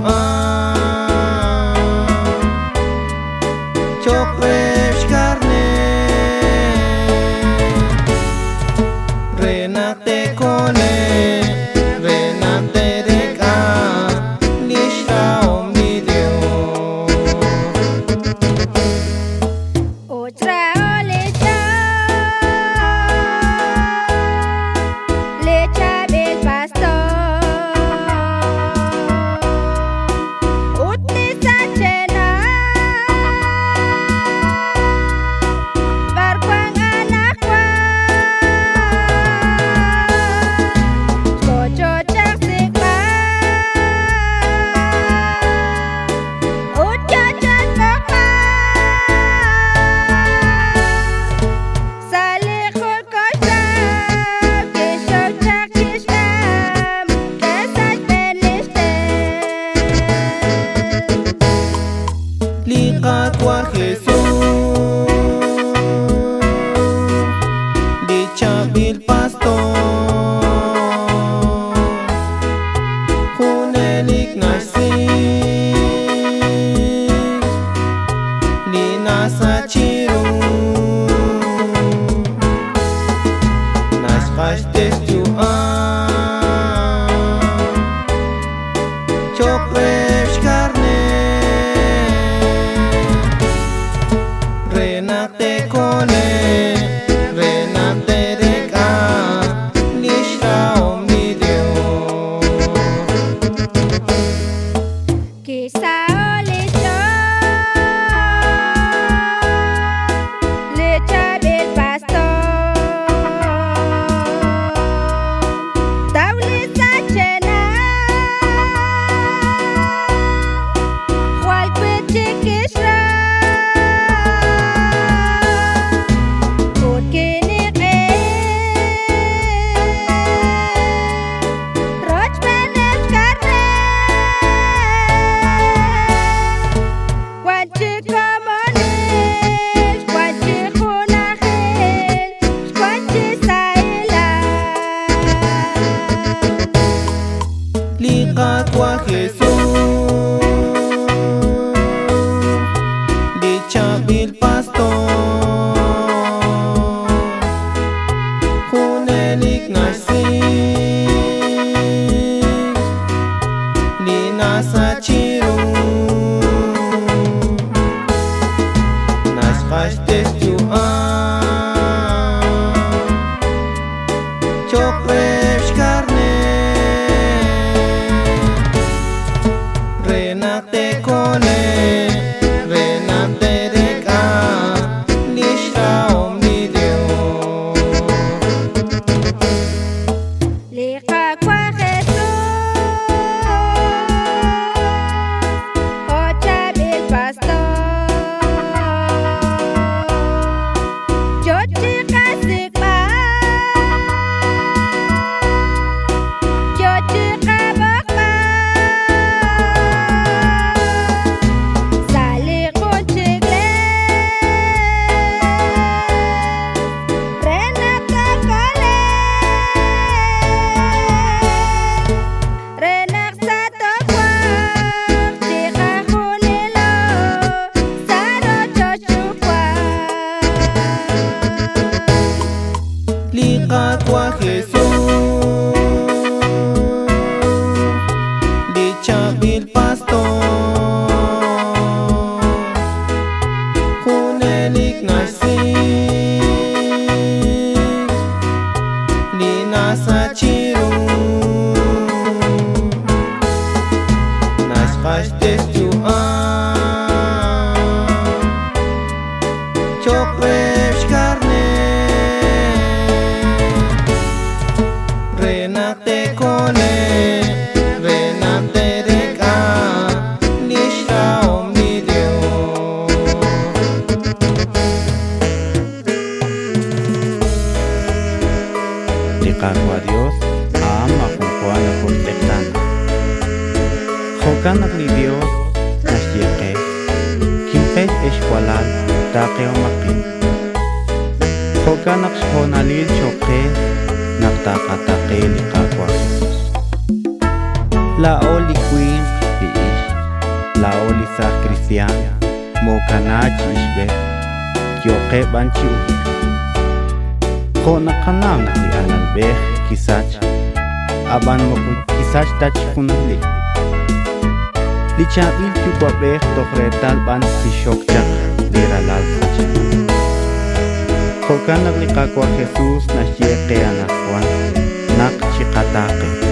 Xwan Chokrep Xkarneer Renak te kone Renak te reka Lishta omnidio Otra olecha Lecha del pastor Utisa chena Barkwang anak kwa Kocho chak sigma Utya chan bakma Salihul kosham Kishaw chak kisham Kesaj benishtem Likat wa Jesus Dichabil pastor Hunelik nagsig Linasa chiru Naskashtes Xwan Chokrep Xkarneer Renak te kone Renak te reka Lishta omnidio Kisa olecho Lecha del pastor Taulisa chena Jual Chikixji Utkinik Roch benem Xkarneer Wanchi komonis Wanchi khunahil Wanchi saila Likat wa Jesus Dichabil pastor Hunelik nagsig Linasa chiru Naskashtes Xwan Chokrep Xkarneer Renak te kone Renak te reka Lishta omnidio Lika kwa Jesus Ocha bil pastor Chochi kasigma Chochi kabakma Salihul chigle Renak te kole Renak satu kwak Chika khunilo Saro chochukwa Likat wa Jesus Dichabil pastor Hunelik nagsig Linasa chiru Naskashtes Xwan Chokrep Xkarneer Renak te kone Renak te reka Lishta omnidio Likat wa Dios Ama kungkuan na kontektan Jokanak ni Dios Nasyeke Kimpej eskwalal Dake o makin Jokanak shonalil choke Naktakatake likakwa La oli queen ancian, mokanachi ishbe, yoke banchi ubi. Kona kanam li analbeh kisach, aban moku kisach tachikunli. Lichabil chupabeh tokretal ban kishokchak liralal sach. Kokanak li kakwa Jesus na xieque ana Xwan, nak chikatake.